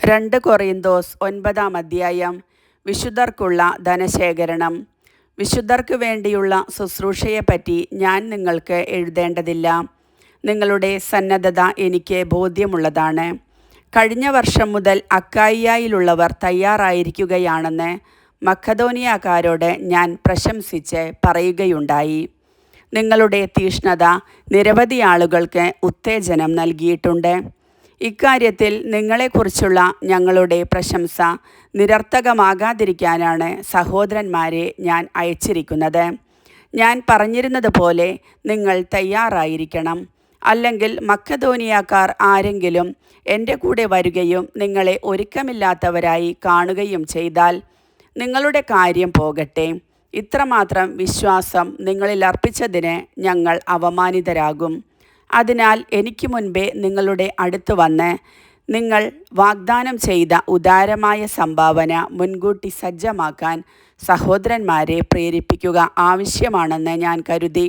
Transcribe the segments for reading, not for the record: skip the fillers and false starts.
2 കൊറിന്തോസ് 9 അധ്യായം. വിശുദ്ധർക്കുള്ള ധനശേഖരണം. വിശുദ്ധർക്ക് വേണ്ടിയുള്ള ശുശ്രൂഷയെപ്പറ്റി ഞാൻ നിങ്ങൾക്ക് എഴുതേണ്ടതില്ല. നിങ്ങളുടെ സന്നദ്ധത എനിക്ക് ബോധ്യമുള്ളതാണ്. കഴിഞ്ഞ വർഷം മുതൽ അക്കായിയായിലുള്ളവർ തയ്യാറായിരിക്കുകയാണെന്ന് മക്കദോനിയക്കാരോട് ഞാൻ പ്രശംസിച്ച് പറയുകയുണ്ടായി. നിങ്ങളുടെ തീഷ്ണത നിരവധി ആളുകൾക്ക് ഉത്തേജനം നൽകിയിട്ടുണ്ട്. ഇക്കാര്യത്തിൽ നിങ്ങളെക്കുറിച്ചുള്ള ഞങ്ങളുടെ പ്രശംസ നിരർത്ഥകമാകാതിരിക്കാനാണ് സഹോദരന്മാരെ ഞാൻ അയച്ചിരിക്കുന്നത്. ഞാൻ പറഞ്ഞിരുന്നത് പോലെ നിങ്ങൾ തയ്യാറായിരിക്കണം. അല്ലെങ്കിൽ മക്കദോനിയക്കാർ ആരെങ്കിലും എൻ്റെ കൂടെ വരികയും നിങ്ങളെ ഒരുക്കമില്ലാത്തവരായി കാണുകയും ചെയ്താൽ നിങ്ങളുടെ കാര്യം പോകട്ടെ. ഇത്രമാത്രം വിശ്വാസം നിങ്ങളിൽ അർപ്പിച്ചതിന് ഞങ്ങൾ അപമാനിതരാകും. അതിനാൽ എനിക്ക് മുൻപേ നിങ്ങളുടെ അടുത്ത് വന്ന് നിങ്ങൾ വാഗ്ദാനം ചെയ്ത ഉദാരമായ സംഭാവന മുൻകൂട്ടി സജ്ജമാക്കാൻ സഹോദരന്മാരെ പ്രേരിപ്പിക്കുക ആവശ്യമാണെന്ന് ഞാൻ കരുതി.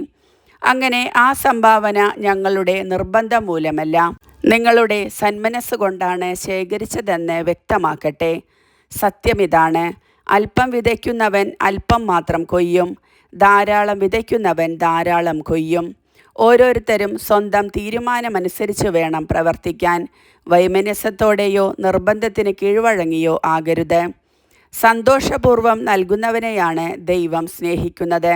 അങ്ങനെ ആ സംഭാവന ഞങ്ങളുടെ നിർബന്ധം മൂലമല്ല, നിങ്ങളുടെ സന്മനസ് കൊണ്ടാണ് ശേഖരിച്ചതെന്ന് വ്യക്തമാക്കട്ടെ. സത്യമിതാണ്, അല്പം വിതയ്ക്കുന്നവൻ അല്പം മാത്രം കൊയ്യും, ധാരാളം വിതയ്ക്കുന്നവൻ ധാരാളം കൊയ്യും. ഓരോരുത്തരും സ്വന്തം തീരുമാനമനുസരിച്ച് വേണം പ്രവർത്തിക്കാൻ. വൈമനസ്യത്തോടെയോ നിർബന്ധത്തിന് കീഴ്വഴങ്ങിയോ ആകരുത്. സന്തോഷപൂർവ്വം നൽകുന്നവനെയാണ് ദൈവം സ്നേഹിക്കുന്നത്.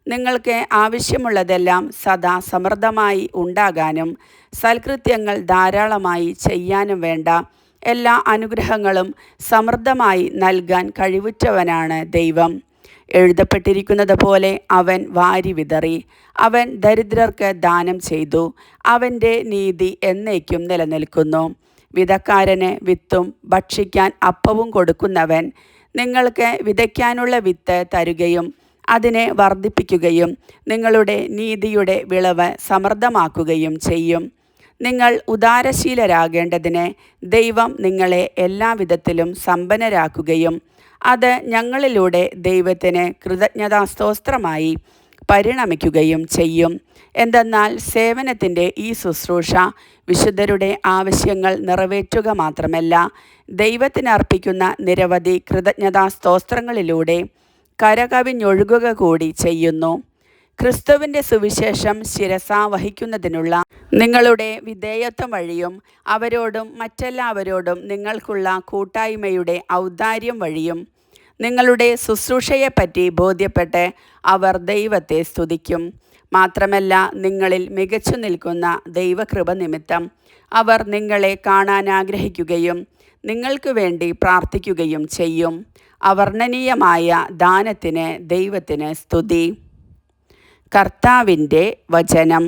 നിങ്ങൾക്ക് ആവശ്യമുള്ളതെല്ലാം സദാ സമൃദ്ധമായി ഉണ്ടാകാനും സൽകൃത്യങ്ങൾ ധാരാളമായി ചെയ്യാനും വേണ്ട എല്ലാ അനുഗ്രഹങ്ങളും സമൃദ്ധമായി നൽകാൻ കഴിവുറ്റവനാണ് ദൈവം. എഴുതപ്പെട്ടിരിക്കുന്നത് പോലെ അവൻ വാരി വിതറി, അവൻ ദരിദ്രർക്ക് ദാനം ചെയ്തു, അവൻ്റെ നീതി എന്നേക്കും നിലനിൽക്കുന്നു. വിതക്കാരന് വിത്തും ഭക്ഷിക്കാൻ അപ്പവും കൊടുക്കുന്നവൻ നിങ്ങൾക്ക് വിതയ്ക്കാനുള്ള വിത്ത് തരുകയും അതിനെ വർദ്ധിപ്പിക്കുകയും നിങ്ങളുടെ നീതിയുടെ വിളവ് സമൃദ്ധമാക്കുകയും ചെയ്യും. നിങ്ങൾ ഉദാരശീലരാകേണ്ടതിന് ദൈവം നിങ്ങളെ എല്ലാവിധത്തിലും സമ്പന്നരാക്കുകയും അത് ഞങ്ങളിലൂടെ ദൈവത്തിന് കൃതജ്ഞതാസ്തോത്രമായി പരിണമിക്കുകയും ചെയ്യും. എന്തെന്നാൽ സേവനത്തിൻ്റെ ഈ ശുശ്രൂഷ വിശുദ്ധരുടെ ആവശ്യങ്ങൾ നിറവേറ്റുക മാത്രമല്ല, ദൈവത്തിനർപ്പിക്കുന്ന നിരവധി കൃതജ്ഞതാസ്തോത്രങ്ങളിലൂടെ കരകവിഞ്ഞൊഴുകുക കൂടി ചെയ്യുന്നു. ക്രിസ്തുവിൻ്റെ സുവിശേഷം ശിരസാ വഹിക്കുന്നതിനുള്ള നിങ്ങളുടെ വിധേയത്വം വഴിയും അവരോടും മറ്റെല്ലാവരോടും നിങ്ങൾക്കുള്ള കൂട്ടായ്മയുടെ ഔദാര്യം വഴിയും നിങ്ങളുടെ ശുശ്രൂഷയെപ്പറ്റി ബോധ്യപ്പെട്ട് അവർ ദൈവത്തെ സ്തുതിക്കും. മാത്രമല്ല, നിങ്ങളിൽ മികച്ചു നിൽക്കുന്ന ദൈവകൃപ നിമിത്തം അവർ നിങ്ങളെ കാണാൻ ആഗ്രഹിക്കുകയും നിങ്ങൾക്ക് വേണ്ടി പ്രാർത്ഥിക്കുകയും ചെയ്യും. അവർണ്ണനീയമായ ദാനത്തിന് ദൈവത്തിന് സ്തുതി. കർത്താവിൻ്റെ വചനം.